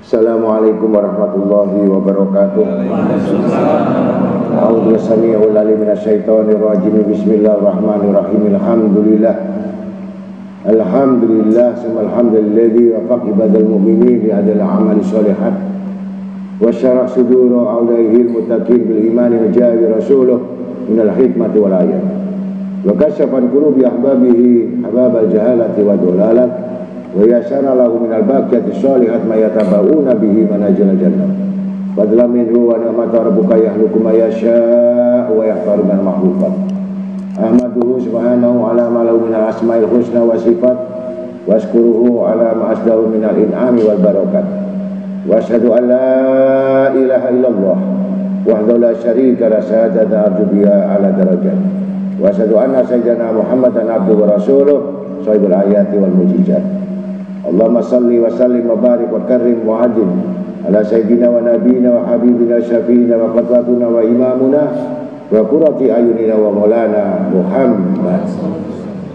Assalamualaikum warahmatullahi wabarakatuh. A'udzu samii'ul 'aliim minasyaitonir rajiim. Bismillahirrahmanirrahim. Alhamdulillah summa alhamdulilladzi wafaqa ibadal mu'minin li adil amali sholihat wa syarah sudura awlaihi muttaqin bil imani wa jawi rasuluh minal hikmati wal ayat wa kasyafa qulubi ahbabihi hababal jahalati wa dalalat wa yasara lahu minal baqiyati sholihat ma yatabawuna bihi manajil jannah fadlan minhu wa ni'mata rabbuka yahluku ma yasha' wa yakhtaru min makhluqat ahmaduhu subhanahu ala ma lahu minal asma'il husna wa sifat wa askuruhu ala ma asdahu minal in'ami wal barakat wa asyhadu an la ilaha illallah wahdahu la syarika lahu syahadatan arju biha ala darajat wa asyhadu anna sayyidina Muhammadan abduhu wa rasuluh sahibul ayati wal mujizat. Allahumma salli wa sallim wa barik wa karrim wa adim ala sayyidina wa nabiyina wa habibina syafiina wa qatwatuna wa imamuna wa qurrati ayunina wa maulana Muhammad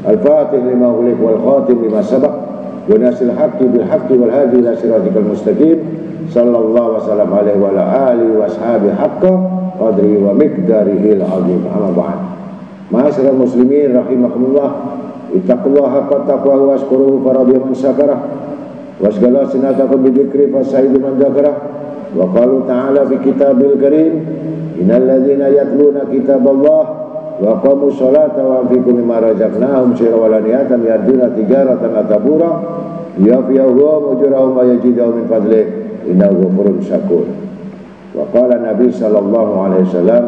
al-fatih lima ulik wal khatim lima sabaq wa nasil haqqi bil haqqi wal hadi ila siratikal mustaqim sallallahu wa sallam alaihi wa ala alihi wa ashabi haqqa qadri wa miqdarihi al-azim. Amma ba'd. Ma'asyiral muslimin rahimakumullah, ittaqullaha haqqa taqwahu washkuruhu faradiya man syakarah wasgala sinatakum bidzikri fasaidu man dzakarah wa qalu ta'ala fi kitabil karim innal ladzina yatluna kitaballah wa aqamu sholata wa anfiqu mimma razaqnahum sirran wa laniyatan yarjuna tijaratan la tabura yafiyahum ujurahum wa yazidahum min fadlih innahu ghafurun syakur. Wa qala nabi sallallahu alaihi wasallam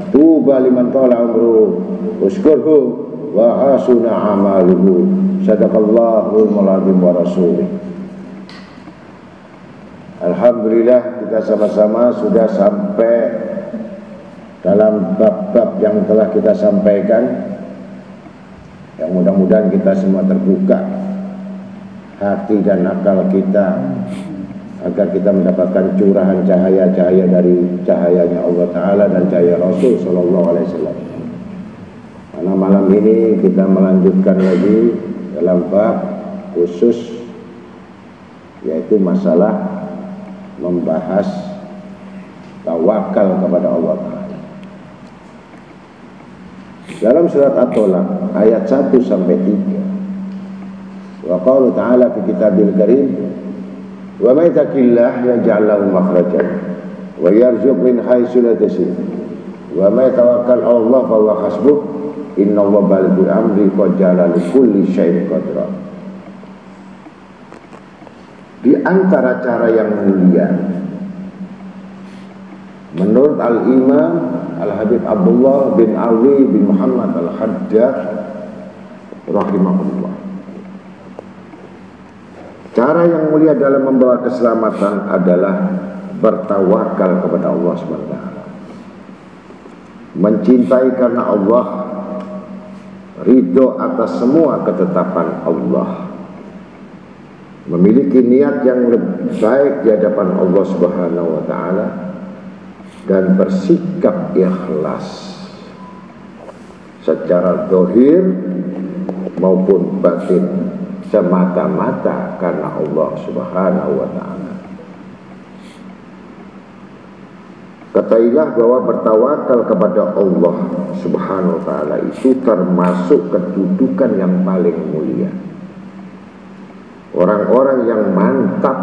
tuba liman tala umruhu uskurhu wa hasuna amaluhu sadaqallahul azim wa rasulih. Alhamdulillah kita sama-sama sudah sampai dalam bab-bab yang telah kita sampaikan, yang mudah-mudahan kita semua terbuka hati dan akal kita agar kita mendapatkan curahan cahaya-cahaya dari cahayanya Allah Ta'ala dan cahaya Rasul Sallallahu Alaihi Wasallam. Karena malam ini kita melanjutkan lagi dalam bab khusus, yaitu masalah membahas tawakal kepada Allah Ta'ala. Dalam surat At-Tolak ayat 1 sampai 3, wa qalu ta'ala fi kitabil karim wa may yattaqillah yaj'al lahu makhrajan wa yarzuqhu min haitsu la yahtasib wa may tawakkal 'ala Allah fa huwa hasbuh innallaha balighu amri qad ja'ala likulli syai'in qadra. Di antara cara yang mulia menurut Al-Imam Al-Habib Abdullah bin Ali bin Muhammad Al-Haddad rahimahullah, cara yang mulia dalam membawa keselamatan adalah bertawakal kepada Allah SWT, mencintai karena Allah, ridho atas semua ketetapan Allah, memiliki niat yang lebih baik di hadapan Allah Subhanahu wa Ta'ala, dan bersikap ikhlas secara zahir maupun batin semata-mata karena Allah Subhanahu wa Ta'ala. Ketahuilah bahwa bertawakal kepada Allah Subhanahu wa Ta'ala itu termasuk kedudukan yang paling mulia. Orang-orang yang mantap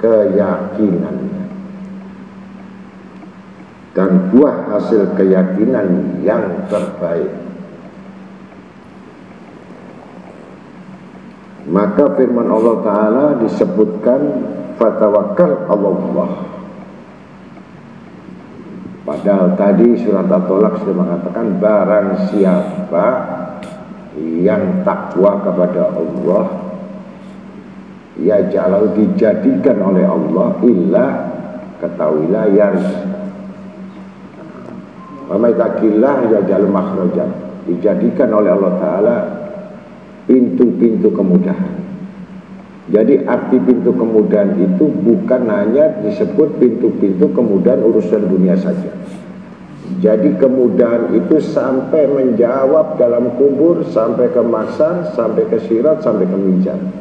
keyakinannya dan buah hasil keyakinan yang terbaik, maka firman Allah Ta'ala disebutkan fatawakkal Allah. Padahal tadi surat At-Tolak sudah mengatakan barang siapa yang takwa kepada Allah, ya jalau dijadikan oleh Allah illa ketahuilah wa may yattaqillah yaj'al makhrajan, dijadikan oleh Allah Ta'ala pintu-pintu kemudahan. Jadi arti pintu kemudahan itu bukan hanya disebut pintu-pintu kemudahan urusan dunia saja. Jadi kemudahan itu sampai menjawab dalam kubur, sampai ke mahsyar, sampai ke sirat, sampai ke mizan.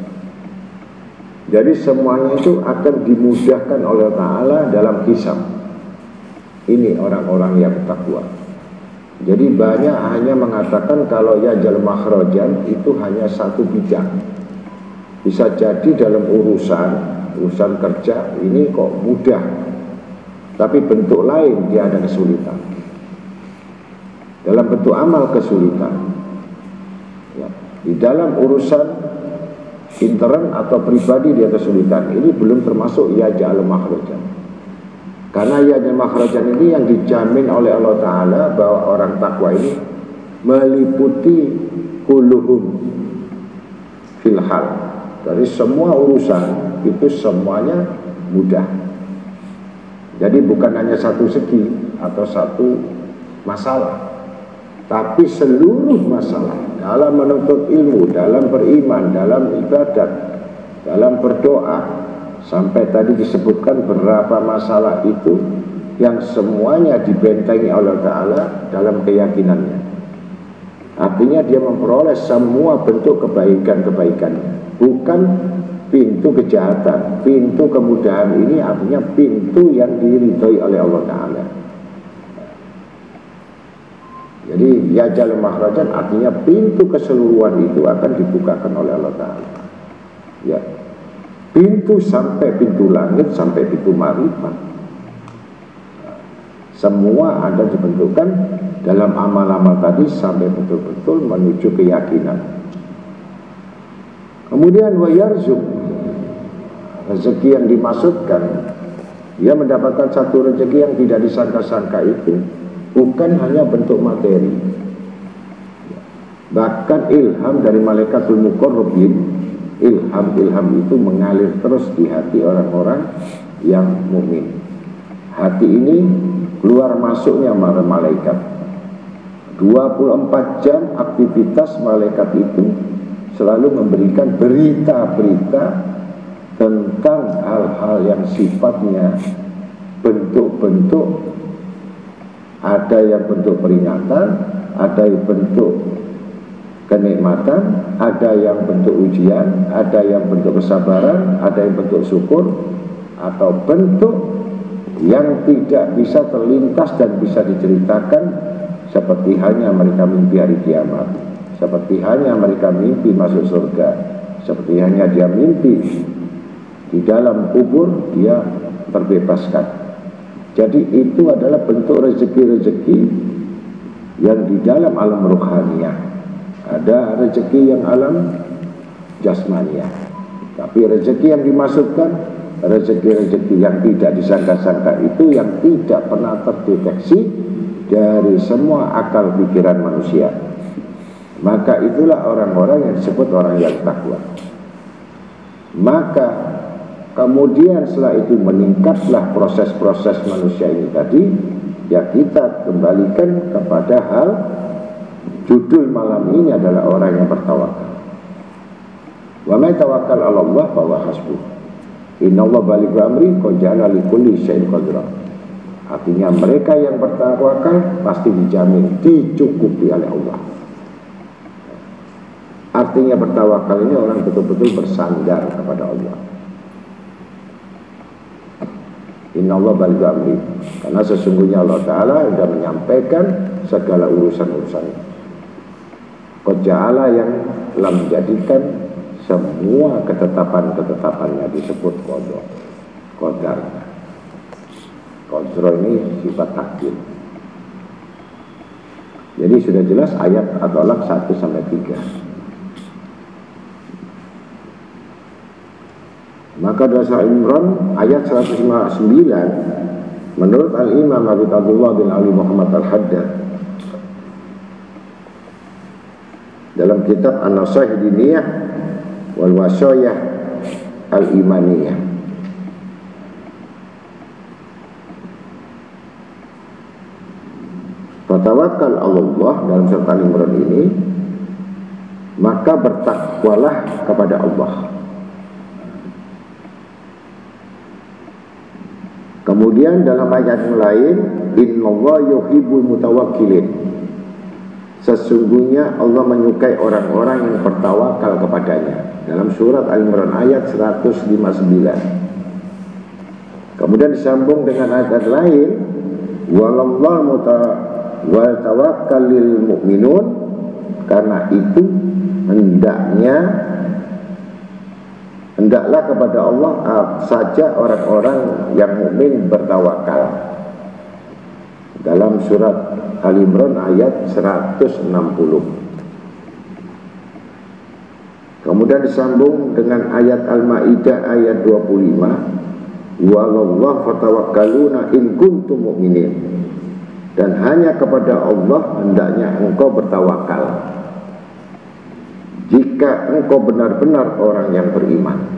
Jadi semuanya itu akan dimudahkan oleh Ta'ala dalam hisab. Ini orang-orang yang takwa. Jadi banyak hanya mengatakan kalau yajal makhrajan itu hanya satu bidang. Bisa jadi dalam urusan kerja ini kok mudah, tapi bentuk lain dia ada kesulitan. Dalam bentuk amal kesulitan ya. Di dalam urusan intern atau pribadi dia kesulitan. Ini belum termasuk yajal makhrajan. Karena yajal makhrajan ini yang dijamin oleh Allah Ta'ala bahwa orang takwa ini meliputi kulluhum fil hal. Dari semua urusan itu semuanya mudah. Jadi bukan hanya satu segi atau satu masalah, tapi seluruh masalah dalam menuntut ilmu, dalam beriman, dalam ibadat, dalam berdoa. Sampai tadi disebutkan berapa masalah itu yang semuanya dibentengi oleh Ta'ala dalam keyakinannya. Artinya dia memperoleh semua bentuk kebaikan-kebaikannya, bukan pintu kejahatan. Pintu kemudahan ini artinya pintu yang diridhoi oleh Allah Ta'ala. Jadi yajal makhrajan artinya pintu keseluruhan itu akan dibukakan oleh Allah Ta'ala ya. Pintu sampai pintu langit, sampai pintu marifat, semua ada dibentukkan dalam amal-amal tadi sampai betul-betul menuju keyakinan. Kemudian wa yarzuq, rezeki yang dimaksudkan, dia mendapatkan satu rezeki yang tidak disangka-sangka itu bukan hanya bentuk materi, bahkan ilham dari malaikatul muqarrabin. Ilham itu mengalir terus di hati orang-orang yang mukmin. Hati ini keluar masuknya malaikat. 24 jam aktivitas malaikat itu selalu memberikan berita-berita tentang hal-hal yang sifatnya bentuk-bentuk. Ada yang bentuk peringatan, ada yang bentuk kenikmatan, ada yang bentuk ujian, ada yang bentuk kesabaran, ada yang bentuk syukur, atau bentuk yang tidak bisa terlintas dan bisa diceritakan, seperti hanya mereka mimpi hari kiamat, seperti hanya mereka mimpi masuk surga, seperti hanya dia mimpi di dalam kubur dia terbebaskan. Jadi itu adalah bentuk rezeki-rezeki yang di dalam alam rohaniah. Ada rezeki yang alam jasmaniah, tapi rezeki yang dimaksudkan rezeki-rezeki yang tidak disangka-sangka itu, yang tidak pernah terdeteksi dari semua akal pikiran manusia. Maka itulah orang-orang yang disebut orang yang takwa. Maka kemudian setelah itu meningkatlah proses-proses manusia ini tadi, ya kita kembalikan kepada hal. Judul malam ini adalah orang yang bertawakal. Wa may tawakkal 'ala Allah fa huwa hasbuh. Innallaha balighu amri qad ja'ala likulli syai'in qadra. Artinya mereka yang bertawakal pasti dijamin dicukupi oleh Allah. Artinya bertawakal ini orang betul-betul bersandar kepada Allah. Innallaha balighu amri, karena sesungguhnya Allah Ta'ala sudah menyampaikan segala urusan-urusannya. Qad ja'ala yang telah menjadikan semua ketetapan-ketetapannya disebut qadar. Qadar ini sifat takdir. Jadi sudah jelas ayat At-Tolak 1-3. Maka dasar Imran ayat 159 menurut Al-Imam Abi Abdullah bin Ali Muhammad Al-Haddad dalam kitab An-Nasaih Diniyah wal Wasyayah Al-Imaniyah. Fatawakkal Allah dalam surat Al-Imran ini, maka bertakwalah kepada Allah. Kemudian dalam ayat yang lain, innallaha yuhibbul mutawakkilin, Sesungguhnya Allah menyukai orang-orang yang bertawakal kepadanya. Dalam surat Al-Imran ayat 159. Kemudian disambung dengan ayat lain, walallahu tawakkalil mu'minun, karena itu hendaklah kepada Allah saja orang-orang yang mukmin bertawakal. Dalam surat Al-Imran ayat 160. Kemudian disambung dengan ayat Al-Maidah ayat 25, walallahu fatawakkaluna in kuntum mu'minin, dan hanya kepada Allah hendaknya engkau bertawakal jika engkau benar-benar orang yang beriman.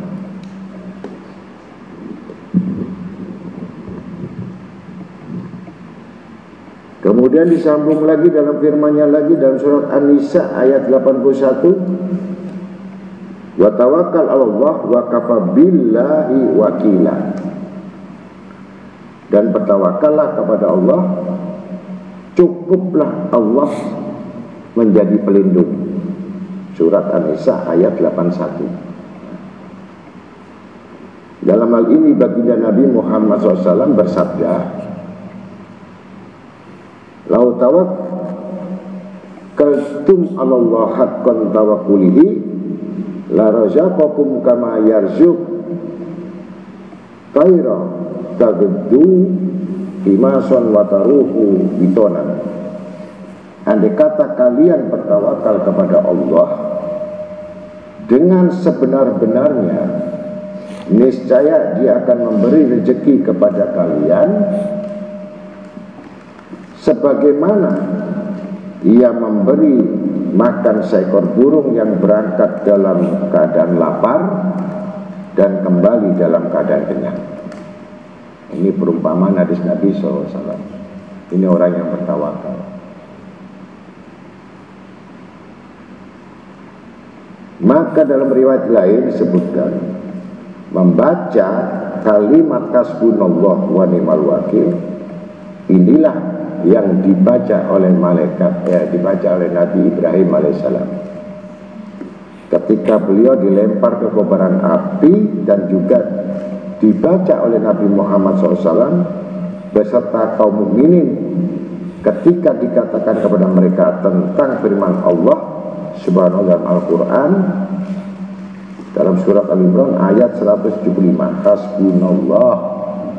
Kemudian disambung lagi dalam firman-Nya lagi dalam surat An-Nisa ayat 81, wa tawakkal 'alallah wa kafa billahi wakila, dan bertawakallah kepada Allah, cukuplah Allah menjadi pelindung. Surat An-Nisa ayat 81. Dalam hal ini baginda Nabi Muhammad SAW bersabda, lau tawakkaltum 'alallah haqqan tawakkulihi la razaqakum kama yarzuq tayra tagdu himason wa taruhu bitonan. Andai kata kalian bertawakal kepada Allah dengan sebenar-benarnya, niscaya Dia akan memberi rezeki kepada kalian sebagaimana Dia memberi makan seekor burung yang berangkat dalam keadaan lapar dan kembali dalam keadaan kenyang. Ini perumpamaan hadis Nabi SAW. Ini orang yang bertawakal. Maka dalam riwayat lain disebutkan, membaca kalimat hasbunallah wa ni'mal wakil, inilah yang dibaca oleh malaikat, dibaca oleh Nabi Ibrahim alaihissalam ketika beliau dilempar ke kobaran api, dan juga dibaca oleh Nabi Muhammad SAW beserta kaum mukminin ketika dikatakan kepada mereka tentang firman Allah Subhanahu dalam Al-Quran dalam surat Al-Imran ayat 175, hasbunallah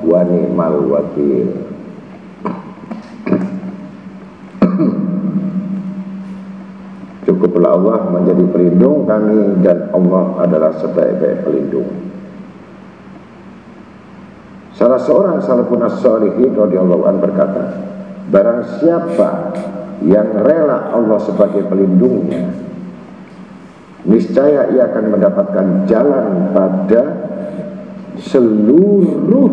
wa ni'mal wakil. Cukuplah Allah menjadi pelindung kami, dan Allah adalah sebaik-baik pelindung. Salah seorang salafun as-shalihin radhiyallahu anhu berkata, barang siapa yang rela Allah sebagai pelindungnya, niscaya ia akan mendapatkan jalan pada seluruh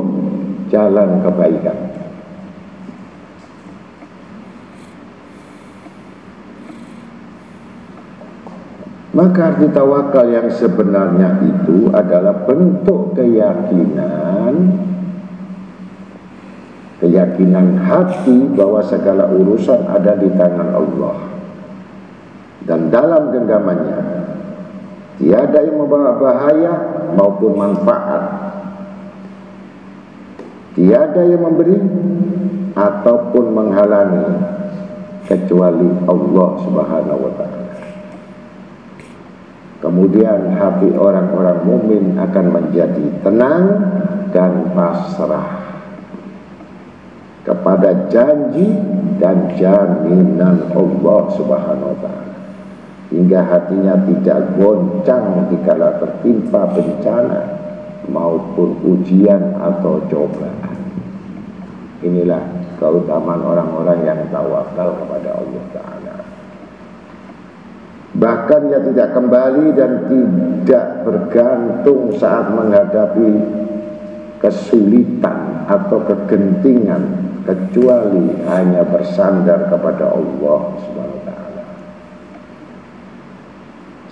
jalan kebaikan. Maka arti tawakal yang sebenarnya itu adalah bentuk keyakinan hati bahwa segala urusan ada di tangan Allah, dan dalam genggamannya tiada yang membawa bahaya maupun manfaat, tiada yang memberi ataupun menghalangi kecuali Allah Subhanahu wa ta'ala. Kemudian hati orang-orang mukmin akan menjadi tenang dan pasrah kepada janji dan jaminan Allah Subhanahu wa ta'ala, hingga hatinya tidak goncang dikala tertimpa bencana maupun ujian atau cobaan. Inilah keutamaan orang-orang yang tawakal kepada Allah Ta'ala. Bahkan ia tidak kembali dan tidak bergantung saat menghadapi kesulitan atau kegentingan, kecuali hanya bersandar kepada Allah Subhanahu wa ta'ala.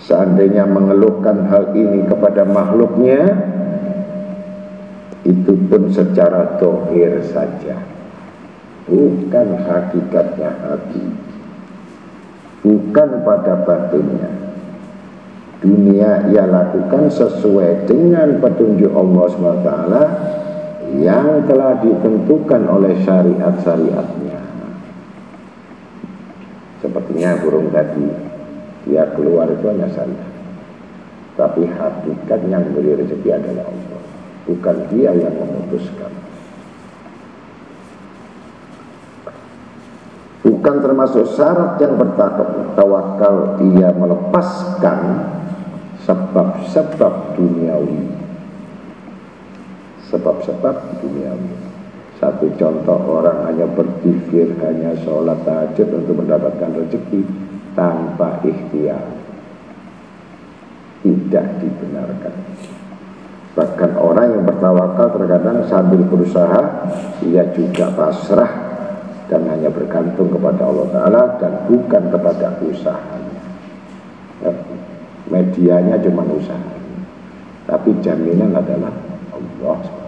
Seandainya mengeluhkan hal ini kepada makhluknya, itu pun secara dohir saja, bukan hakikatnya hati. bukan pada batinnya. Dunia ia lakukan sesuai dengan petunjuk Allah SWT yang telah ditentukan oleh syariat-syariatnya. Sepertinya burung tadi, dia keluar itu hanya syariat, tapi hakikat yang beri rezeki adalah Allah, bukan dia yang memutuskan. Bukan termasuk syarat yang bertawakal ia melepaskan sebab-sebab duniawi. Sebab-sebab duniawi. Satu contoh, orang hanya berpikir, hanya sholat tahajud untuk mendapatkan rezeki tanpa ikhtiar, tidak dibenarkan. Bahkan orang yang bertawakal terkadang sambil berusaha, ia juga pasrah dan hanya bergantung kepada Allah Ta'ala dan bukan kepada usahanya. Medianya cuma usaha, tapi jaminan adalah Allah SWT.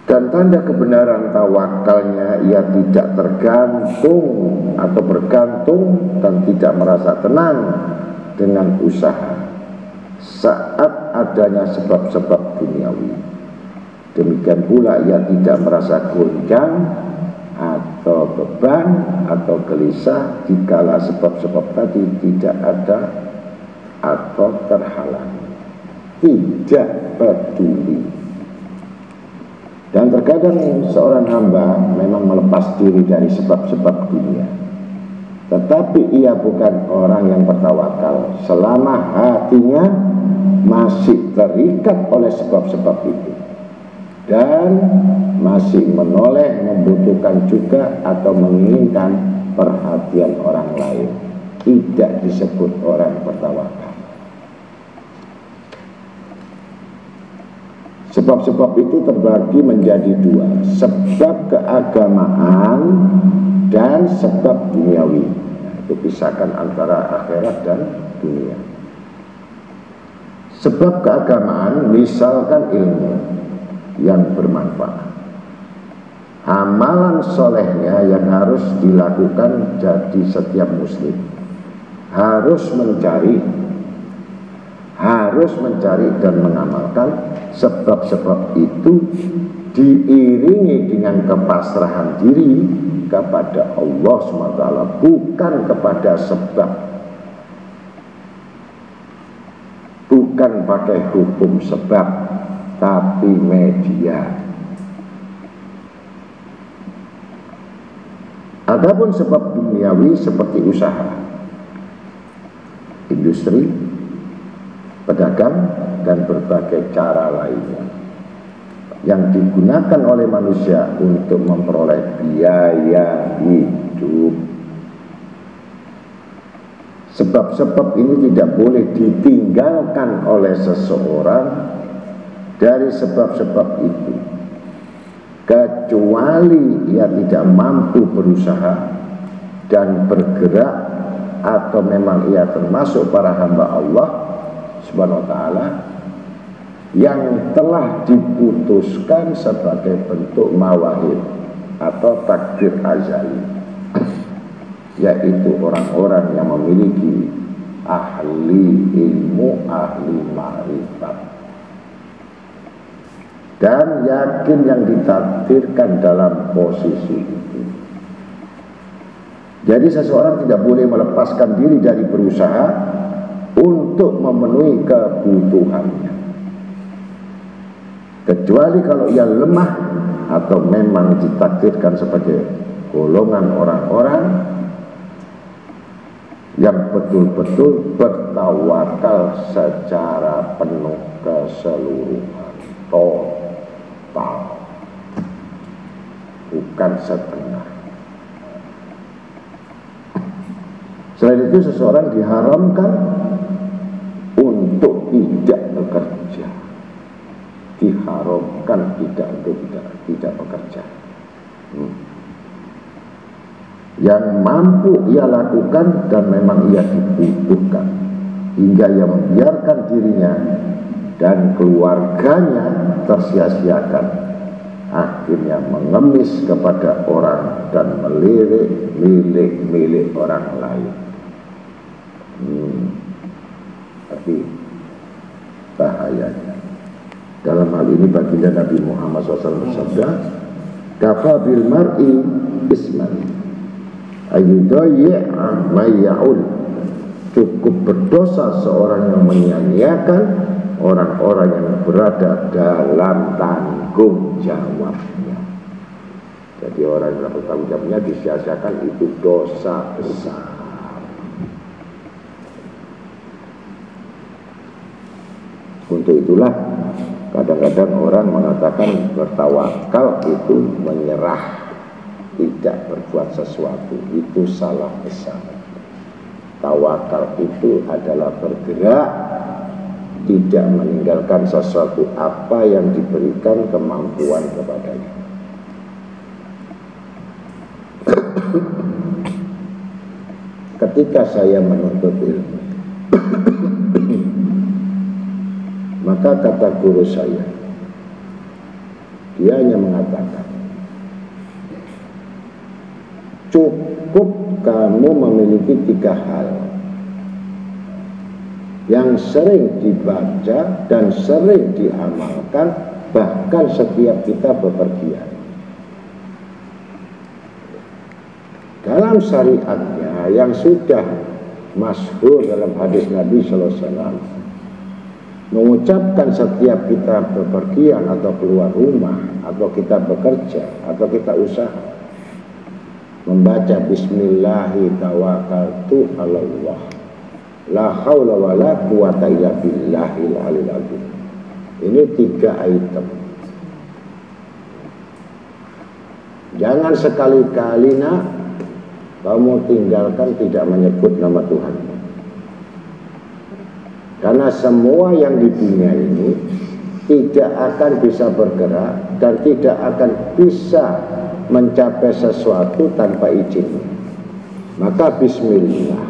Dan tanda kebenaran tawakalnya, ia tidak tergantung atau bergantung dan tidak merasa tenang dengan usaha saat adanya sebab-sebab duniawi. Demikian pula ia tidak merasa goncang atau beban atau gelisah dikala sebab-sebab tadi tidak ada atau terhalang. Tidak peduli. Dan terkadang seorang hamba memang melepas diri dari sebab-sebab dunia, tetapi ia bukan orang yang bertawakal selama hatinya masih terikat oleh sebab-sebab itu dan masih menoleh, membutuhkan juga atau menginginkan perhatian orang lain. Tidak disebut orang bertawakal. Sebab-sebab itu terbagi menjadi dua, sebab keagamaan dan sebab duniawi. Itu pisahkan antara akhirat dan dunia. Sebab keagamaan misalkan ilmu yang bermanfaat, amalan solehnya yang harus dilakukan. Jadi setiap muslim harus mencari dan mengamalkan sebab-sebab itu, diiringi dengan kepasrahan diri kepada Allah SWT, bukan kepada sebab, bukan pakai hukum sebab, tapi media. Adapun sebab duniawi seperti usaha, industri, pedagang, dan berbagai cara lainnya yang digunakan oleh manusia untuk memperoleh biaya hidup. Sebab-sebab ini tidak boleh ditinggalkan oleh seseorang dari sebab-sebab itu, kecuali ia tidak mampu berusaha dan bergerak, atau memang ia termasuk para hamba Allah Subhanahu wa ta'ala yang telah diputuskan sebagai bentuk mawahib atau takdir azali, yaitu orang-orang yang memiliki ahli ilmu, ahli ma'rifat, dan yakin yang ditakdirkan dalam posisi itu. Jadi seseorang tidak boleh melepaskan diri dari berusaha untuk memenuhi kebutuhannya, kecuali kalau ia lemah atau memang ditakdirkan sebagai golongan orang-orang yang betul-betul bertawakal secara penuh keseluruhan, total, bukan setengah. Selain itu seseorang diharamkan untuk tidak bekerja, diharamkan tidak bekerja. Yang mampu ia lakukan dan memang ia dibutuhkan, hingga ia membiarkan dirinya dan keluarganya tersia-siakan akhirnya mengemis kepada orang dan melirik milik orang lain. Tapi bahayanya dalam hal ini baginda Nabi Muhammad SAW bersabda, kafa bil mar'i isman ayyudayya mayya'ul, cukup berdosa seorang yang menyia-nyiakan orang-orang yang berada dalam tanggung jawabnya. Jadi orang yang dalam tanggung jawabnya disia-siakan, itu dosa besar. Untuk itulah kadang-kadang orang mengatakan bertawakal itu menyerah, tidak berbuat sesuatu. Itu salah besar. Tawakal itu adalah bergerak, tidak meninggalkan sesuatu apa yang diberikan kemampuan kepadanya. Ketika saya menuntut ilmu, maka kata guru saya, dia hanya mengatakan, cukup kamu memiliki 3 hal yang sering dibaca dan sering diamalkan, bahkan setiap kita bepergian. Dalam syariatnya yang sudah masyhur dalam hadis Nabi Sallallahu Alaihi Wasallam, mengucapkan setiap kita bepergian atau keluar rumah, atau kita bekerja, atau kita usaha, membaca Bismillahi tawakkaltu 'alallah, la haula wa la quwata illa billahil aliyil azim. Ini 3 item. Jangan sekali-kali nak kamu tinggalkan tidak menyebut nama Tuhan. Karena semua yang di dunia ini tidak akan bisa bergerak dan tidak akan bisa mencapai sesuatu tanpa izin. Maka bismillah.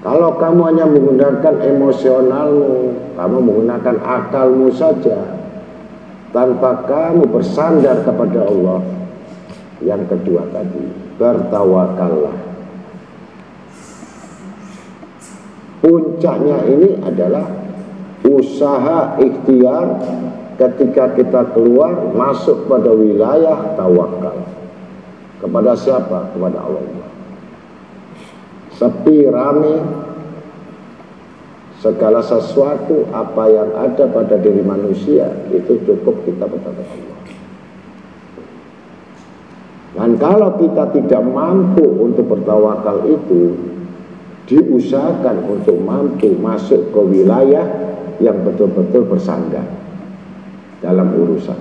Kalau kamu hanya menggunakan emosionalmu, kamu menggunakan akalmu saja, tanpa kamu bersandar kepada Allah, yang kedua tadi, bertawakallah. Puncaknya ini adalah usaha ikhtiar ketika kita keluar masuk pada wilayah tawakal. Kepada siapa? Kepada Allah. Sepi, rame, segala sesuatu apa yang ada pada diri manusia itu cukup kita bertawakal Allah. Dan kalau kita tidak mampu untuk bertawakal itu, diusahakan untuk mampu masuk ke wilayah yang betul-betul bersandar dalam urusan.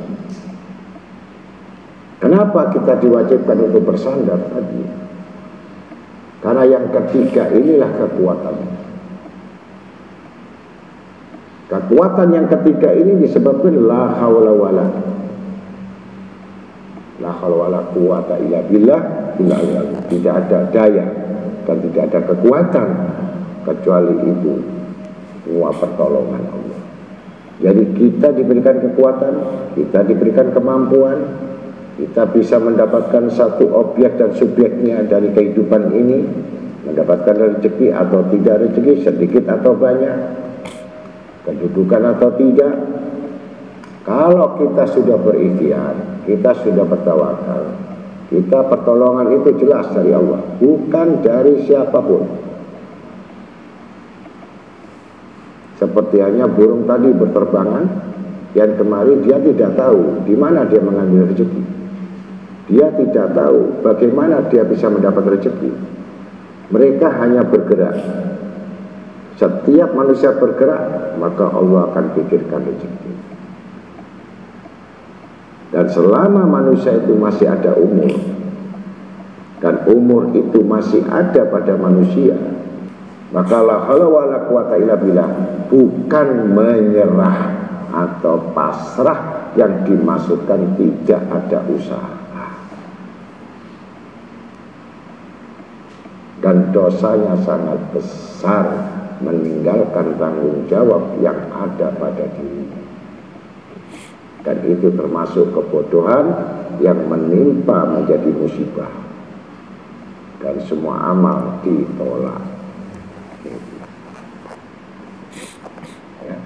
Kenapa kita diwajibkan untuk bersandar tadi? Karena yang ketiga inilah kekuatannya. Kekuatan yang ketiga ini disebabkan la haula wala quwata illa billah. Tidak ada daya dan tidak ada kekuatan kecuali itu semua pertolongan Allah. Jadi kita diberikan kekuatan, kita diberikan kemampuan, kita bisa mendapatkan satu objek dan subjeknya dari kehidupan ini, mendapatkan rezeki atau tidak rezeki, sedikit atau banyak, kedudukan atau tidak. Kalau kita sudah berikhtiar, kita sudah bertawakal, kita pertolongan itu jelas dari Allah, bukan dari siapapun. Seperti hanya burung tadi berterbangan, yang kemarin dia tidak tahu di mana dia mengambil rezeki. Dia tidak tahu bagaimana dia bisa mendapat rezeki. Mereka hanya bergerak. Setiap manusia bergerak, maka Allah akan pikirkan rezeki. Dan selama manusia itu masih ada umur, dan umur itu masih ada pada manusia, maka la haula wala quwata illa billah, bukan menyerah atau pasrah yang dimaksudkan tidak ada usaha. Dan dosanya sangat besar meninggalkan tanggung jawab yang ada pada diri. dan itu termasuk kebodohan yang menimpa menjadi musibah, dan semua amal ditolak. Ya.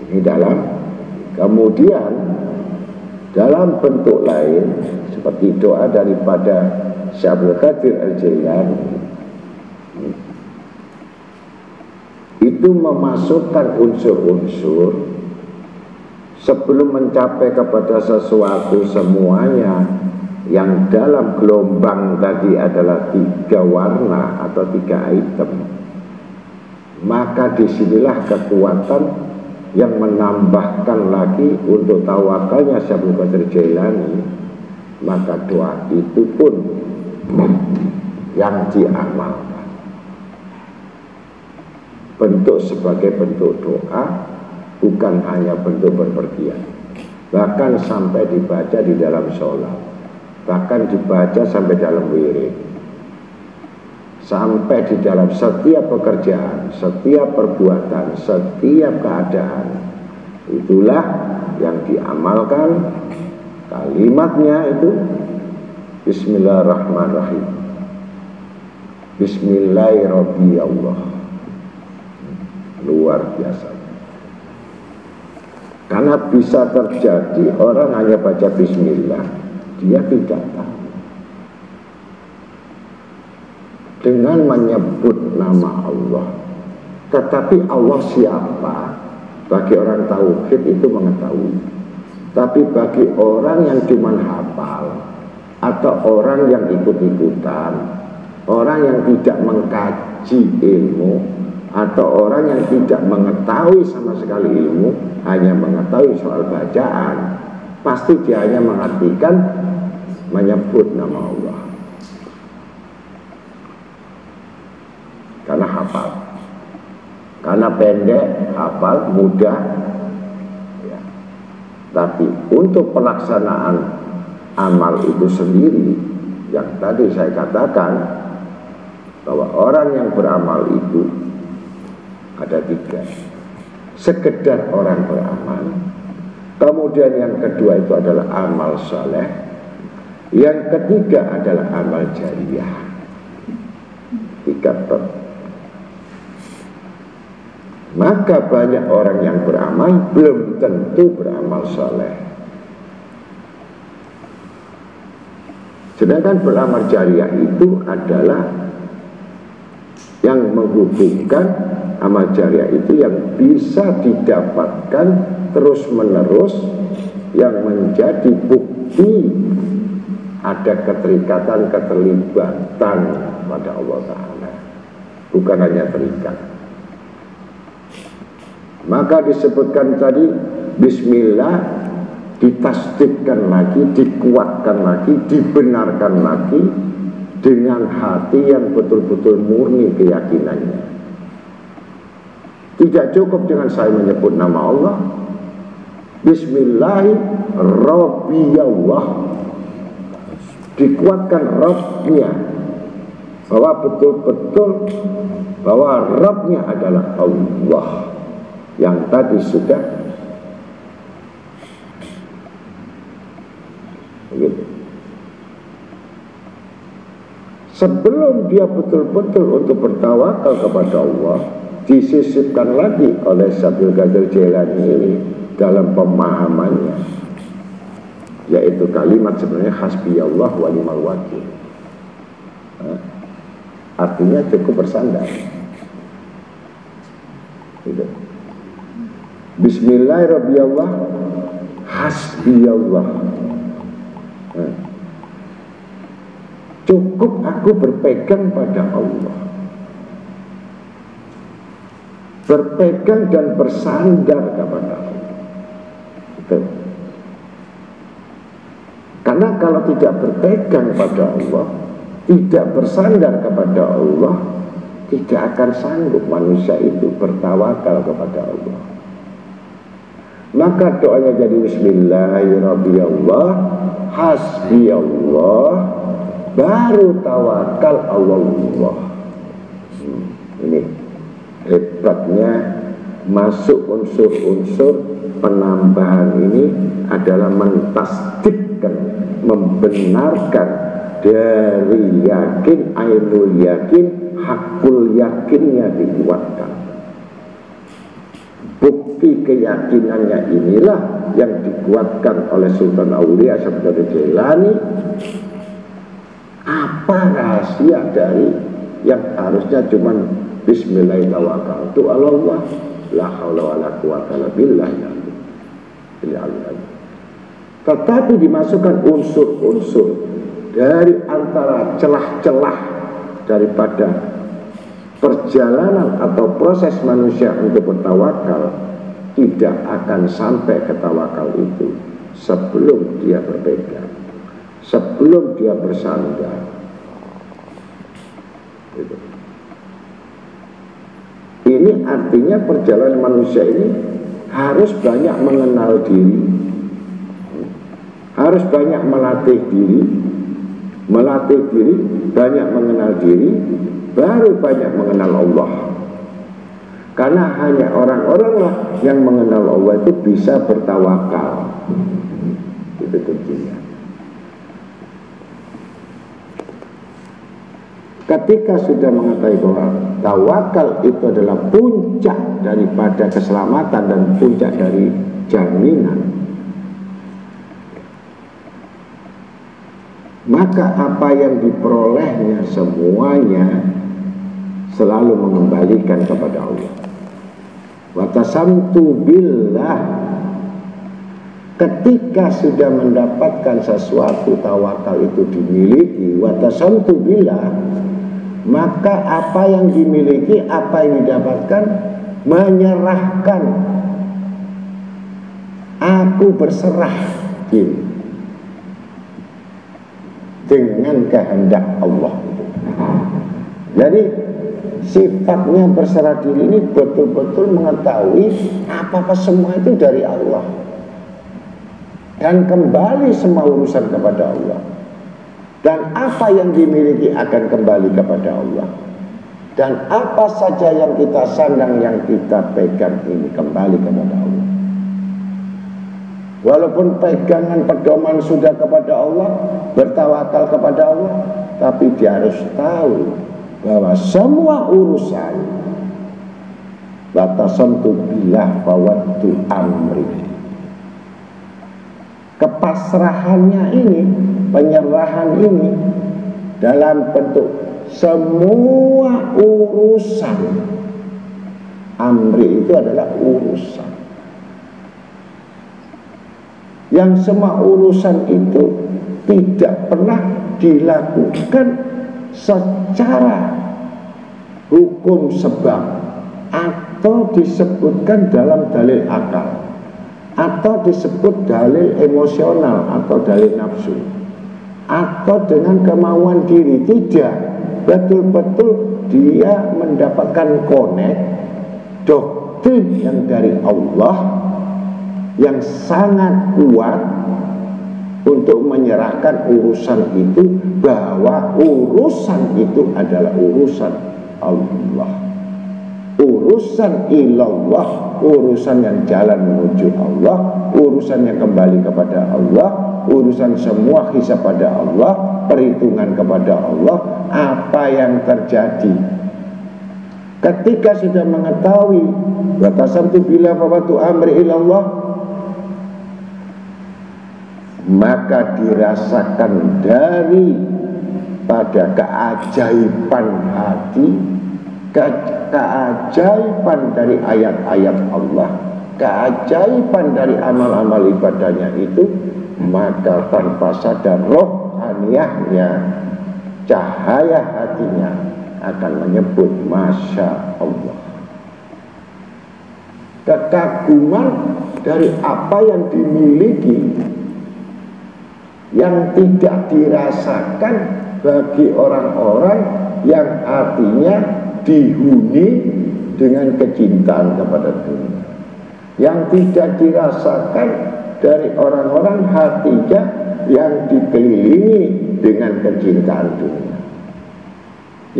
Ini kemudian dalam bentuk lain seperti doa daripada Syekh Abdul Qadir Al-Jailani itu memasukkan unsur-unsur sebelum mencapai kepada sesuatu semuanya yang dalam gelombang tadi adalah 3 warna atau 3 item, maka disinilah kekuatan yang menambahkan lagi untuk tawakalnya Syekh Abdul Qadir Jailani. Maka doa itu pun yang diamalkan sebagai bentuk doa, bukan hanya bentuk berpergian, bahkan sampai dibaca di dalam sholat, bahkan dibaca sampai dalam wirid, sampai di dalam setiap pekerjaan, setiap perbuatan, setiap keadaan. Itulah yang diamalkan. Kalimatnya itu Bismillahirrahmanirrahim, Bismillahirrahmanirrahim. Luar biasa. Karena bisa terjadi orang hanya baca Bismillah, dia tidak tahu. Dengan menyebut nama Allah, tetapi Allah siapa? Bagi orang tauhid itu mengetahui. Tapi bagi orang yang cuma hafal, atau orang yang ikut-ikutan, orang yang tidak mengkaji ilmu, atau orang yang tidak mengetahui sama sekali ilmu, hanya mengetahui soal bacaan, pasti dia hanya mengartikan menyebut nama Allah karena hafal, karena pendek, hafal, mudah ya. Tapi untuk pelaksanaan amal itu sendiri, yang tadi saya katakan bahwa orang yang beramal itu ada 3. Sekedar orang beramal, kemudian yang kedua itu adalah amal soleh, yang ketiga adalah amal jariyah. 3. Maka banyak orang yang beramal belum tentu beramal soleh. Sedangkan beramal jariyah itu adalah yang menghubungkan, amal jariah itu yang bisa didapatkan terus menerus, yang menjadi bukti ada keterikatan, keterlibatan pada Allah Ta'ala, bukan hanya terikat. Maka disebutkan tadi Bismillah ditasdikkan lagi, dikuatkan lagi, dibenarkan lagi dengan hati yang betul-betul murni keyakinannya. Tidak cukup dengan saya menyebut nama Allah, Bismillahirrahmanirrahim, dikuatkan Rabbnya, bahwa betul-betul bahwa Rabbnya adalah Allah, yang tadi sudah begitu. Sebelum dia betul-betul untuk bertawakal kepada Allah, disisipkan lagi oleh Syekh Abdul Qadir Jailani ini dalam pemahamannya, yaitu kalimat sebenarnya hasbiyallah wa ni'mal wakil. Artinya cukup bersandar gitu. Bismillahirrahmanirrahim, hasbiyallah, cukup aku berpegang pada Allah, berpegang dan bersandar kepada Allah. Betul. Karena kalau tidak berpegang pada Allah, tidak bersandar kepada Allah, tidak akan sanggup manusia itu bertawakal kepada Allah. Maka doanya jadi Bismillahirrahmanirrahim, hasbiyallah, baru tawakal Allah. Ini hebatnya masuk unsur-unsur penambahan ini adalah mentasdikkan, membenarkan dari yakin, ainul yakin, hakul yakinnya dikuatkan. Bukti keyakinannya inilah yang dikuatkan oleh Sultan Aulia Syekh Abdul Jailani. Apa rahasia dari yang harusnya cuman Bismillahirrahmanirrahim, la haula wala quwata illa billah, tetapi dimasukkan unsur-unsur dari antara celah-celah daripada perjalanan atau proses manusia untuk bertawakal, tidak akan sampai ke tawakal itu sebelum dia berpegang, sebelum dia bersandar. Ini artinya perjalanan manusia ini harus banyak mengenal diri, harus banyak melatih diri, banyak mengenal diri, baru banyak mengenal Allah. Karena hanya orang-orang lah yang mengenal Allah itu bisa bertawakal. Itu kuncinya. Ketika sudah mengetahui bahwa tawakal itu adalah puncak daripada keselamatan dan puncak dari jaminan, maka apa yang diperolehnya semuanya selalu mengembalikan kepada Allah. Watasamtu billah, ketika sudah mendapatkan sesuatu tawakal itu dimiliki, watasamtu billah, maka apa yang dimiliki, apa yang didapatkan, menyerahkan. Aku berserah diri dengan kehendak Allah. Jadi sifatnya berserah diri ini betul-betul mengetahui apa-apa semua itu dari Allah, dan kembali semua urusan kepada Allah. Dan apa yang dimiliki akan kembali kepada Allah. Dan apa saja yang kita sandang, yang kita pegang ini kembali kepada Allah. Walaupun pegangan pedoman sudah kepada Allah, bertawakal kepada Allah, tapi dia harus tahu bahwa semua urusan batasantu billah fawattu amri, kepasrahannya ini, penyerahan ini dalam bentuk semua urusan. Amri itu adalah urusan, yang semua urusan itu tidak pernah dilakukan secara hukum sebab atau disebutkan dalam dalil akal, atau disebut dalil emosional atau dalil nafsu, atau dengan kemauan diri. Tidak, betul-betul dia mendapatkan connect doktrin yang dari Allah yang sangat kuat untuk menyerahkan urusan itu, bahwa urusan itu adalah urusan Allah, urusan ilallah, urusan yang jalan menuju Allah, urusan yang kembali kepada Allah, urusan semua hisab pada Allah, perhitungan kepada Allah. Apa yang terjadi ketika sudah mengetahui batasantu bila fawatu amri ilallah, maka dirasakan dari pada keajaiban hati, keajaiban dari ayat-ayat Allah, keajaiban dari amal-amal ibadahnya itu, maka tanpa sadar rohaniyahnya, cahaya hatinya akan menyebut Masya Allah. Kekaguman dari apa yang dimiliki, yang tidak dirasakan bagi orang-orang yang artinya dihuni dengan kecintaan kepada dunia, yang tidak dirasakan dari orang-orang hatinya yang dikelilingi dengan kecintaan dunia,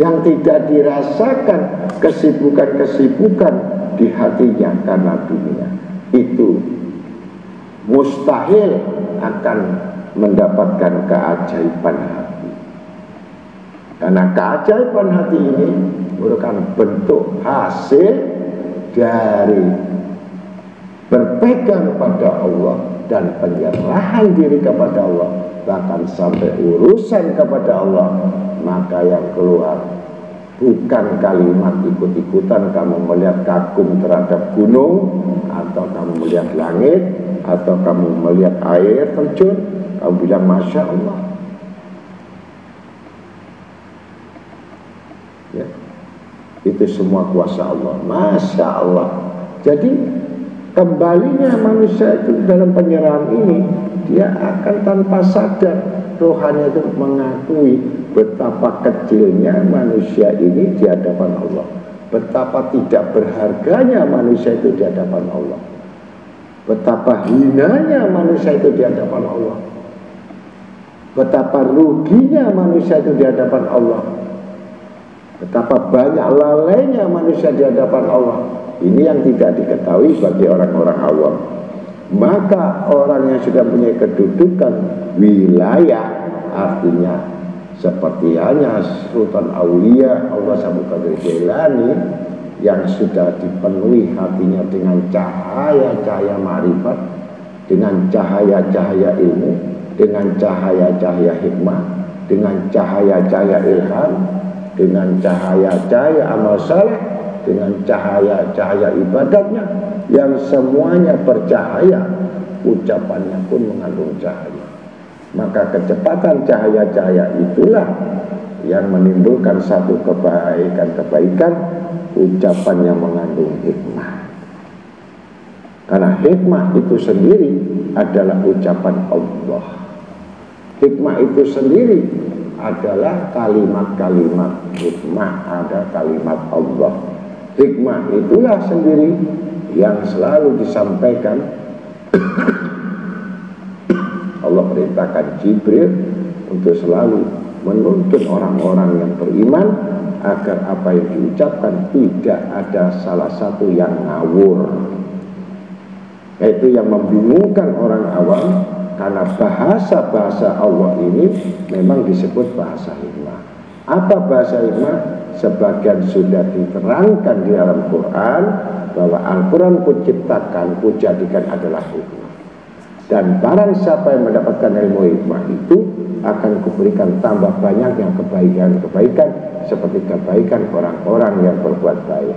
yang tidak dirasakan kesibukan-kesibukan di hatinya karena dunia, itu mustahil akan mendapatkan keajaiban hati. Karena keajaiban hati ini merupakan bentuk hasil dari berpegang pada Allah dan penyerahan diri kepada Allah, bahkan sampai urusan kepada Allah. Maka yang keluar bukan kalimat ikut-ikutan kamu melihat kagum terhadap gunung, atau kamu melihat langit, atau kamu melihat air terjun, kamu bilang Masya Allah. Ya, itu semua kuasa Allah, Masya Allah. Jadi kembalinya manusia itu dalam penyerahan ini, dia akan tanpa sadar rohani itu mengakui betapa kecilnya manusia ini di hadapan Allah, betapa tidak berharganya manusia itu di hadapan Allah, betapa hinanya manusia itu di hadapan Allah, betapa ruginya manusia itu di hadapan Allah, betapa banyak lalainya manusia di hadapan Allah. Ini yang tidak diketahui bagi orang-orang awam. Maka orang yang sudah punya kedudukan wilayah, artinya seperti hanya Sultan Aulia Allah Abdul Qadir Jailani, yang sudah dipenuhi hatinya dengan cahaya-cahaya ma'rifat, dengan cahaya-cahaya ilmu, dengan cahaya-cahaya hikmah, dengan cahaya-cahaya ilham, dengan cahaya-cahaya amal saleh, dengan cahaya-cahaya ibadatnya, yang semuanya bercahaya, ucapannya pun mengandung cahaya. Maka kecepatan cahaya-cahaya itulah yang menimbulkan satu kebaikan-kebaikan, ucapan yang mengandung hikmah. Karena hikmah itu sendiri adalah ucapan Allah. Hikmah itu sendiri adalah kalimat-kalimat hikmah, ada kalimat Allah. Hikmah itulah sendiri yang selalu disampaikan. Allah perintahkan Jibril untuk selalu menuntun orang-orang yang beriman agar apa yang diucapkan tidak ada salah satu yang ngawur, yaitu yang membingungkan orang awam. Karena bahasa-bahasa Allah ini memang disebut bahasa hikmah. Apa bahasa hikmah? Sebagian sudah diterangkan di dalam Quran, bahwa Al-Quran kuciptakan, kujadikan adalah hikmah. Dan barang siapa yang mendapatkan ilmu hikmah itu, akan kuberikan tambah banyak yang kebaikan-kebaikan, seperti kebaikan orang-orang yang berbuat baik.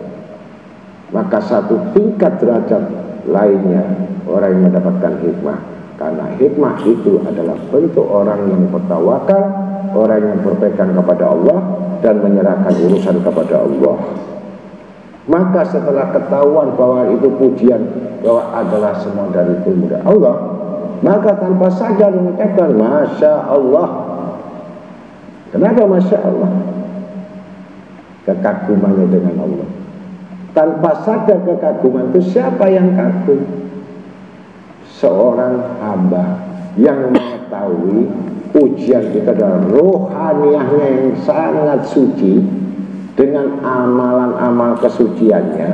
Maka satu tingkat derajat lainnya orang yang mendapatkan hikmah. Karena hikmah itu adalah bentuk orang yang bertawakal, orang yang berpegang kepada Allah dan menyerahkan urusan kepada Allah. Maka setelah ketahuan bahwa itu pujian, bahwa adalah semua dari ilmu Allah, maka tanpa sadar mengucapkan Masya Allah. Kenapa Masya Allah? Kekagumannya dengan Allah. Tanpa sadar kekaguman itu, siapa yang kagum? Seorang hamba yang mengetahui ujian kita adalah rohaniahnya yang sangat suci, dengan amalan-amal kesuciannya,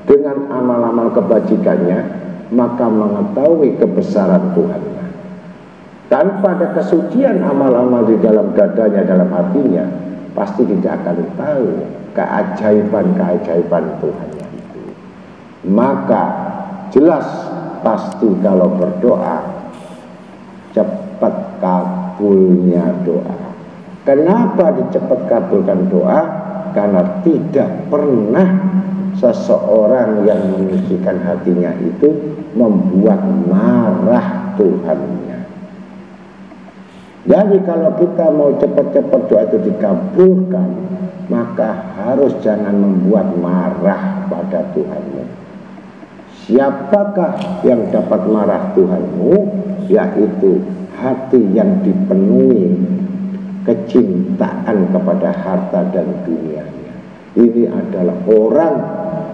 dengan amal-amal kebajikannya, maka mengetahui kebesaran Tuhannya. Tanpa ada kesucian amal-amal di dalam dadanya, dalam hatinya, pasti tidak akan tahu keajaiban-keajaiban Tuhannya itu. Maka jelas pasti kalau berdoa cepat kabulnya doa. Kenapa dicepat kabulkan doa? Karena tidak pernah seseorang yang menyucikan hatinya itu membuat marah Tuhannya. Jadi kalau kita mau cepat-cepat doa itu dikabulkan, maka harus jangan membuat marah pada Tuhanmu. Siapakah yang dapat marah Tuhanmu? Yaitu hati yang dipenuhi kecintaan kepada harta dan dunianya. Ini adalah orang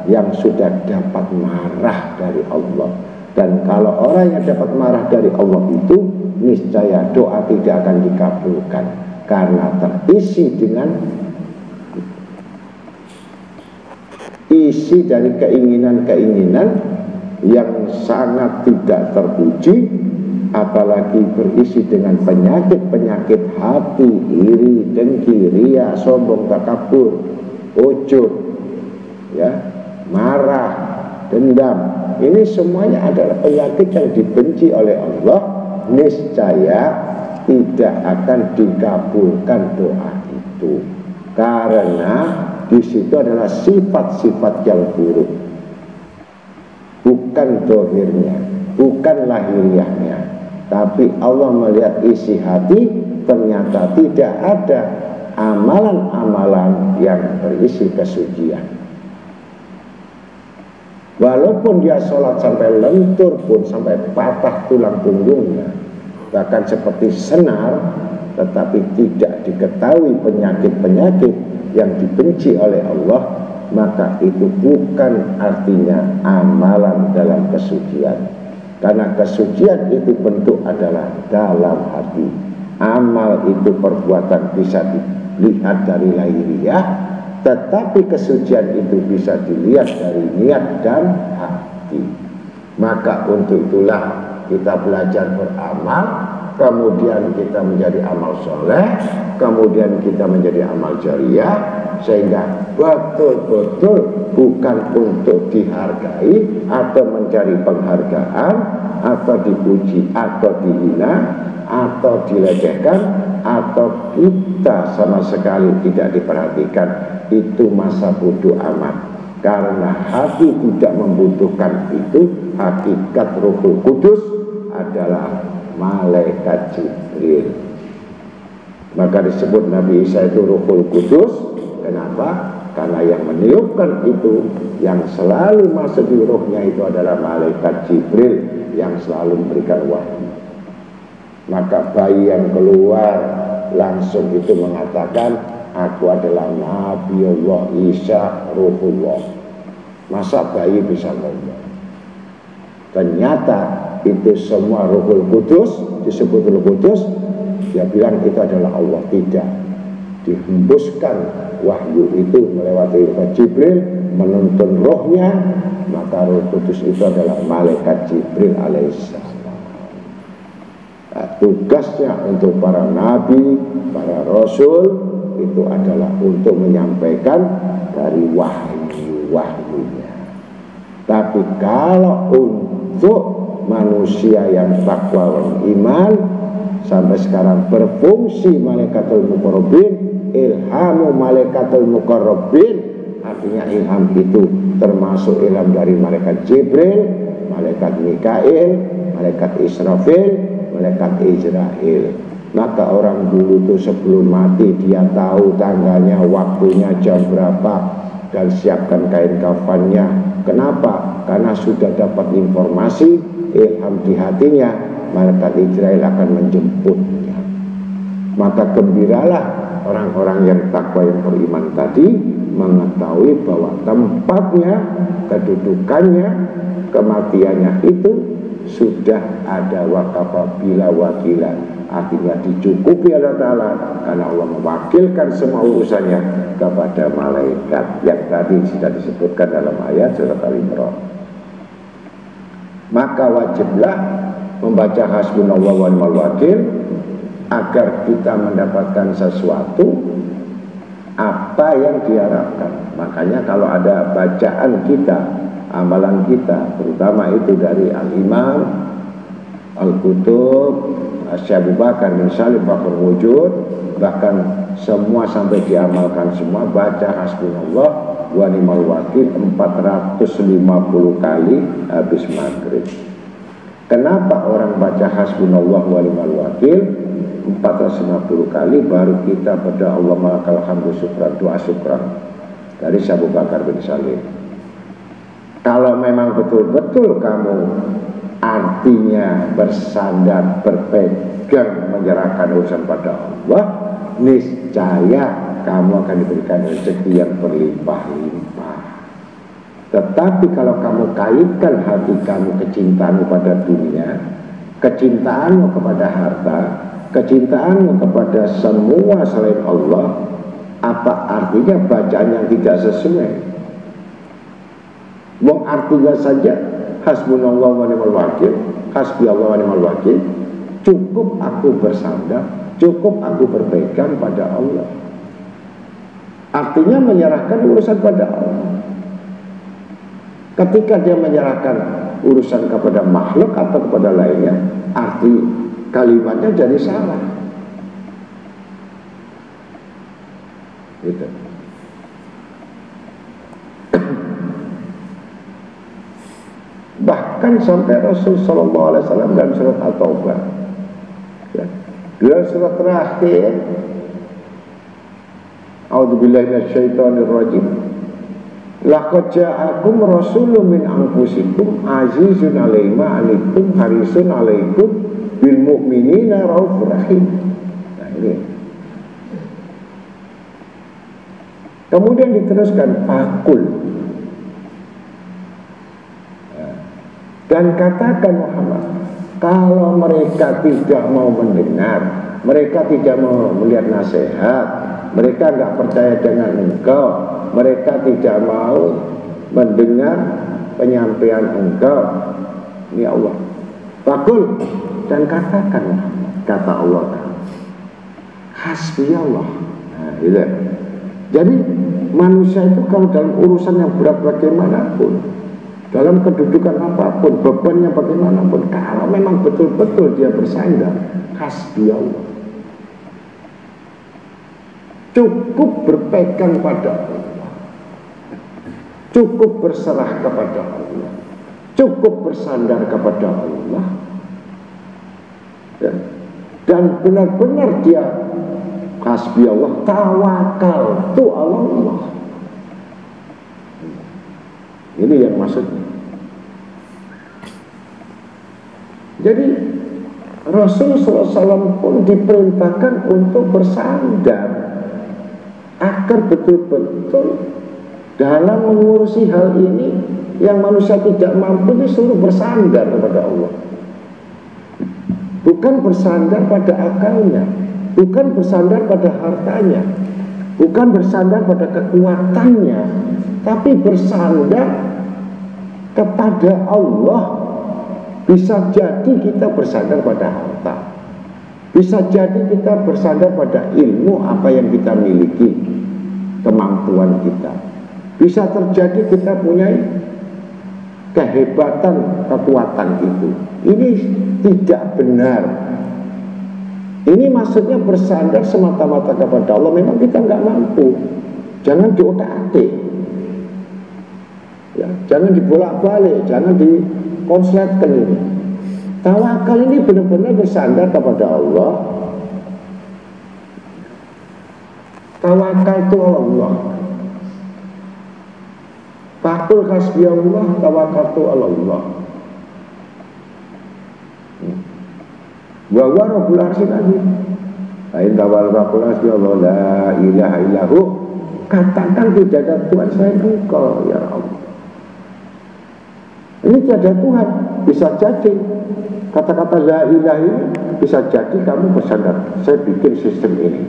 yang sudah dapat marah dari Allah. Dan kalau orang yang dapat marah dari Allah itu, niscaya doa tidak akan dikabulkan, karena terisi dengan isi dari keinginan-keinginan yang sangat tidak terpuji, apalagi berisi dengan penyakit-penyakit hati, iri, dengki, ria, sombong, takabur, ujub, ya, marah, dendam. Ini semuanya adalah penyakit yang dibenci oleh Allah. Niscaya tidak akan dikabulkan doa itu, karena di situ adalah sifat-sifat yang buruk, bukan dohirnya, bukan lahiriahnya. Tapi Allah melihat isi hati, ternyata tidak ada amalan-amalan yang berisi kesucian. Walaupun dia sholat sampai lentur pun, sampai patah tulang punggungnya, bahkan seperti senar, tetapi tidak diketahui penyakit-penyakit yang dibenci oleh Allah, maka itu bukan artinya amalan dalam kesucian. Karena kesucian itu bentuk adalah dalam hati. Amal itu perbuatan bisa dilihat dari lahiriah, tetapi kesucian itu bisa dilihat dari niat dan hati. Maka untuk itulah kita belajar beramal, kemudian kita menjadi amal soleh, kemudian kita menjadi amal jariah, sehingga betul-betul bukan untuk dihargai atau mencari penghargaan atau dipuji atau dihina atau dilecehkan atau kita sama sekali tidak diperhatikan. Itu masa bodoh amat, karena hati tidak membutuhkan itu. Hakikat Ruhul Kudus adalah malaikat Jibril. Maka disebut Nabi Isa itu Ruhul Kudus. Kenapa? Karena yang meniupkan itu, yang selalu masuk di ruhnya itu adalah malaikat Jibril yang selalu memberikan wahyu. Maka bayi yang keluar langsung itu mengatakan, aku adalah Nabi Allah Isa Ruhullah. Masa bayi bisa ngomong? Ternyata itu semua Ruhul Kudus, disebut Ruhul Kudus. Dia bilang itu adalah Allah. Tidak, dihembuskan wahyu itu melewati Jibril, menuntun rohnya. Maka Ruh Kudus itu adalah malaikat Jibril alaihissalam. Nah, tugasnya untuk para nabi, para rasul itu adalah untuk menyampaikan dari wahyu-wahyunya. Tapi kalau untuk manusia yang takwa dan iman, sampai sekarang berfungsi malaikatul muqarrabin, ilhamu malaikatul muqarrabin, artinya ilham itu termasuk ilham dari malaikat Jibril, malaikat Mikail, malaikat Israfil, malaikat Israel. Maka orang dulu itu sebelum mati dia tahu tanggalnya, waktunya, jam berapa, dan siapkan kain kafannya. Kenapa? Karena sudah dapat informasi, ilham di hatinya, malaikat Israel akan menjemputnya. Maka gembiralah orang-orang yang takwa, yang beriman tadi, mengetahui bahwa tempatnya, kedudukannya, kematiannya itu sudah ada wakafa bila wakila. Artinya dicukupi Allah Ta'ala, karena Allah mewakilkan semua urusannya kepada malaikat yang tadi sudah disebutkan dalam ayat surat Al-Imran. Maka wajiblah membaca hasbunallah wa ni'mal wakil agar kita mendapatkan sesuatu apa yang diharapkan. Makanya kalau ada bacaan kita, amalan kita, terutama itu dari Al-Imam Al-Qutub, Syekh Abu Bakar bin Salim Fakhr Wujud, bahkan semua sampai diamalkan semua, baca hasbunallah wa ni'mal wakil 450 kali habis maghrib. Kenapa orang baca hasbunallah wa ni'mal wakil 450 kali baru kita berdoa Allah malakal hamdu syukran, doa syukran dari Syekh Abu Bakar bin Salim? Kalau memang betul-betul kamu artinya bersandar, berpegang, menyerahkan urusan pada Allah, niscaya kamu akan diberikan rezeki yang berlimpah-limpah. Tetapi kalau kamu kaitkan hati kamu, kecintaanmu pada dunia, kecintaanmu kepada harta, kecintaanmu kepada semua selain Allah, apa artinya bacaan yang tidak sesuai? Wong artinya saja hasbunallah wa ni'mal wakil, hasbiyallah wa ni'mal wakil, cukup aku bersandar, cukup aku berpegang pada Allah. Artinya menyerahkan urusan pada Allah. Ketika dia menyerahkan urusan kepada makhluk atau kepada lainnya, arti kalimatnya jadi salah. Gitu. Bahkan sampai Rasul Sallallahu Alaihi Wasallam dalam surat At-Taubah, ya, dalam surat terakhir, A'udzubillahi minasyaitonirrajim, laqad ja'akum rasulun min anfusikum azizun 'alaihi ma 'anittum harisun 'alaikum bil mu'minina raufur rahim. Nah ini. Kemudian diteruskan fakul, dan katakan Muhammad, kalau mereka tidak mau mendengar, mereka tidak mau melihat nasihat, mereka nggak percaya dengan engkau, mereka tidak mau mendengar penyampaian engkau, ini Allah. Fakul, dan katakan Muhammad, kata Allah, hasbi Allah. Nah, gitu. Jadi manusia itu kalau dalam urusan yang berat bagaimanapun, dalam kedudukan apapun, bebannya bagaimanapun, kalau memang betul-betul dia bersandar, hasbi Allah, cukup berpegang pada Allah, cukup berserah kepada Allah, cukup bersandar kepada Allah, ya. Dan benar-benar dia hasbi Allah, tawakal tu Allah. Ini yang maksudnya. Jadi Rasulullah SAW pun diperintahkan untuk bersandar agar betul-betul dalam mengurusi hal ini yang manusia tidak mampu, disuruh bersandar kepada Allah. Bukan bersandar pada akalnya, bukan bersandar pada hartanya, bukan bersandar pada kekuatannya, tapi bersandar kepada Allah. Bisa jadi kita bersandar pada harta, bisa jadi kita bersandar pada ilmu apa yang kita miliki, kemampuan kita. Bisa terjadi kita punya kehebatan, kekuatan itu. Ini tidak benar. Ini maksudnya bersandar semata-mata kepada Allah. Memang kita nggak mampu, jangan diotak-atik, ya, jangan dibolak-balik, jangan dikonsletkan ini. Tawakal ini benar-benar bersandar kepada Allah. Tawakal itu Allah. Fakul hasbi Allah, tawakal itu Allah. Wa huwa rabbul arsy azim. Ain tawal fakul hasbi Allah la ilaha illahu. Katakan tidak ada Tuhan selain Engkau ya Allah. Ini tidak ada Tuhan. Bisa jadi kata-kata la ilaha ini bisa jadi kamu bersandar, saya bikin sistem ini.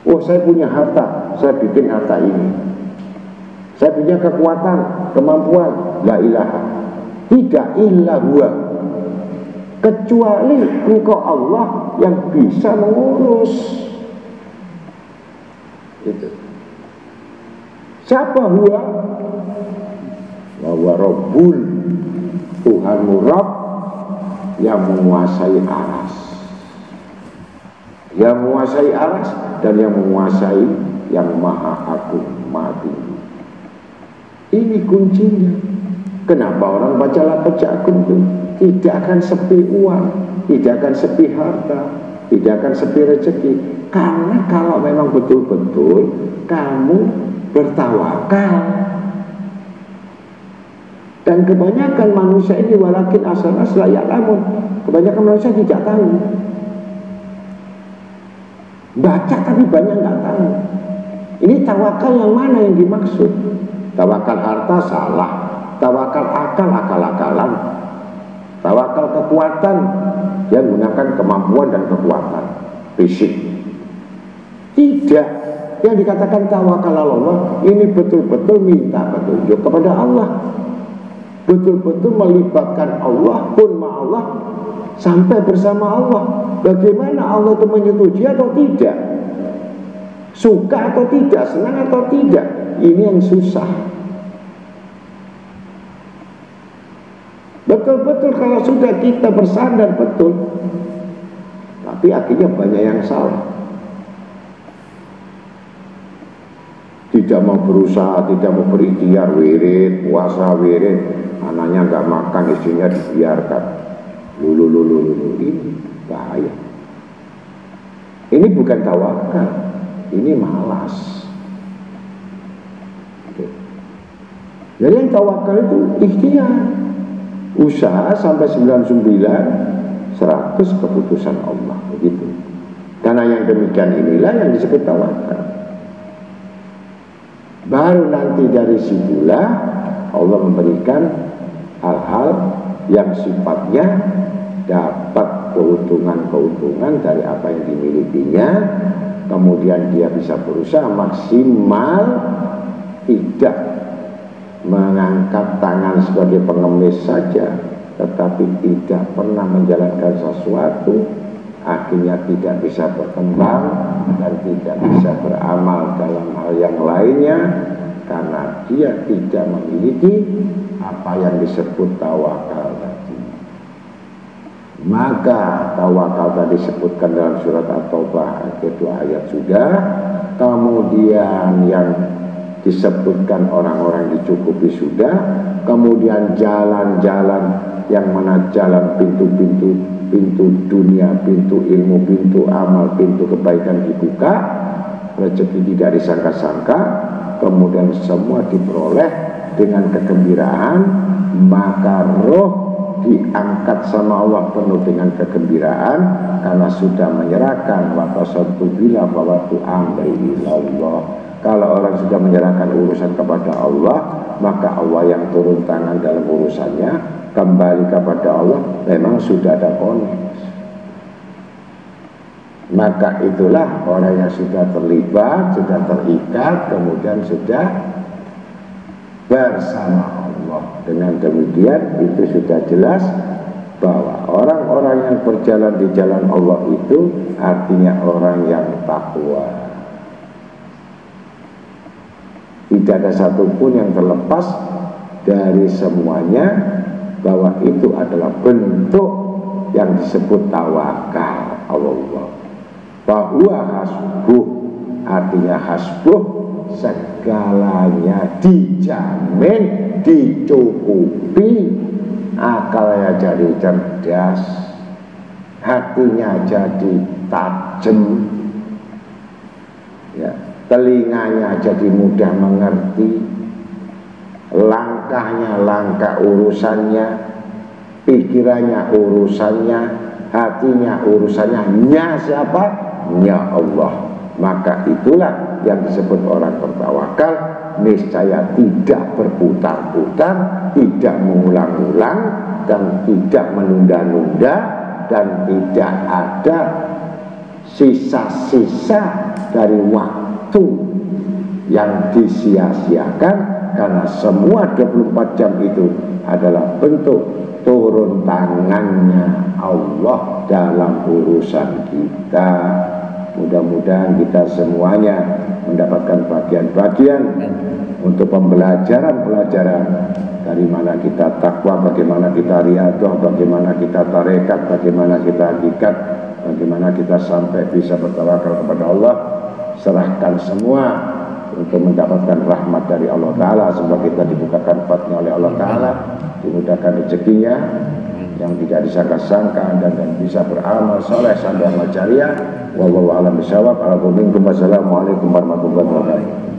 Oh, saya punya harta, saya bikin harta ini. Saya punya kekuatan, kemampuan, la ilaha. Tidak illa huwa, kecuali engkau Allah yang bisa mengurus. Itu. Siapa huwa? Wa rabbul, Tuhanmu Rabb yang menguasai aras, yang menguasai aras dan yang menguasai yang maha agung, maha tinggi. Ini kuncinya. Kenapa orang baca lafaz agung itu tidak akan sepi uang, tidak akan sepi harta, tidak akan sepi rezeki? Karena kalau memang betul-betul kamu bertawakal. Dan kebanyakan manusia ini walakin asanas la ya'lamun. Kebanyakan manusia tidak tahu. Baca tapi banyak nggak tahu. Ini tawakal yang mana yang dimaksud? Tawakal harta salah, tawakal akal akal-akalan, tawakal kekuatan yang menggunakan kemampuan dan kekuatan fisik. Tidak, yang dikatakan tawakal ala Allah ini betul-betul minta petunjuk kepada Allah, betul-betul melibatkan Allah pun Allah sampai bersama Allah. Bagaimana Allah itu menyetujui atau tidak, suka atau tidak, senang atau tidak, ini yang susah. Betul-betul kalau sudah kita bersandar betul, tapi akhirnya banyak yang salah. Tidak mau berusaha, tidak mau berikhtiar, wirid, puasa, wirid, anaknya nggak makan, istrinya dibiarkan. Lulu, ini bahaya. Ini bukan tawakal, ini malas. Jadi yang tawakal itu ikhtiar, usaha sampai 99, 100 keputusan Allah, begitu. Karena yang demikian inilah yang disebut tawakal. Baru nanti dari situlah Allah memberikan hal-hal yang sifatnya dapat keuntungan-keuntungan dari apa yang dimilikinya. Kemudian dia bisa berusaha maksimal, tidak mengangkat tangan sebagai pengemis saja, tetapi tidak pernah menjalankan sesuatu, akhirnya tidak bisa berkembang dan tidak bisa beramal dalam hal yang lainnya, karena dia tidak memiliki apa yang disebut tawakal tadi. Maka tawakal tadi disebutkan dalam surat At-Taubah ayat 2 ayat sudah. Kemudian yang disebutkan orang-orang dicukupi sudah. Kemudian jalan-jalan yang mana jalan pintu-pintu, pintu dunia, pintu ilmu, pintu amal, pintu kebaikan dibuka, rezeki tidak disangka-sangka, kemudian semua diperoleh dengan kegembiraan, maka roh diangkat sama Allah penuh dengan kegembiraan karena sudah menyerahkan watasatu bila bawatu amri ilallah. Kalau orang sudah menyerahkan urusan kepada Allah, maka Allah yang turun tangan dalam urusannya, kembali kepada Allah, memang sudah ada koneksi. Maka itulah orang yang sudah terlibat, sudah terikat, kemudian sudah bersama Allah. Dengan demikian itu sudah jelas bahwa orang-orang yang berjalan di jalan Allah itu artinya orang yang takwa. Tidak ada satupun yang terlepas dari semuanya, bahwa itu adalah bentuk yang disebut tawakal Allah. Bahwa hasbuh, artinya hasbuh, segalanya dijamin, dicukupi, akalnya jadi cerdas, hatinya jadi tajam, ya, telinganya jadi mudah mengerti, langkahnya langkah urusannya, pikirannya urusannya, hatinya urusannya, nya siapa? Nya Allah. Maka itulah yang disebut orang bertawakal, niscaya tidak berputar-putar, tidak mengulang-ulang, dan tidak menunda-nunda, dan tidak ada sisa-sisa dari waktu yang disia-siakan, karena semua 24 jam itu adalah bentuk turun tangannya Allah dalam urusan kita. Mudah-mudahan kita semuanya mendapatkan bagian-bagian untuk pembelajaran-pelajaran dari mana kita takwa, bagaimana kita riyadhah, bagaimana kita tarekat, bagaimana kita hakikat, bagaimana kita sampai bisa bertawakal kepada Allah. Serahkan semua untuk mendapatkan rahmat dari Allah Ta'ala. Semoga kita dibukakan fatnya oleh Allah Ta'ala, dimudahkan rezekinya yang tidak disangka-sangka, dan bisa beramal soleh sambil amal jariah. Wallahu a'lam bishawab. Assalamualaikum warahmatullahi wabarakatuh.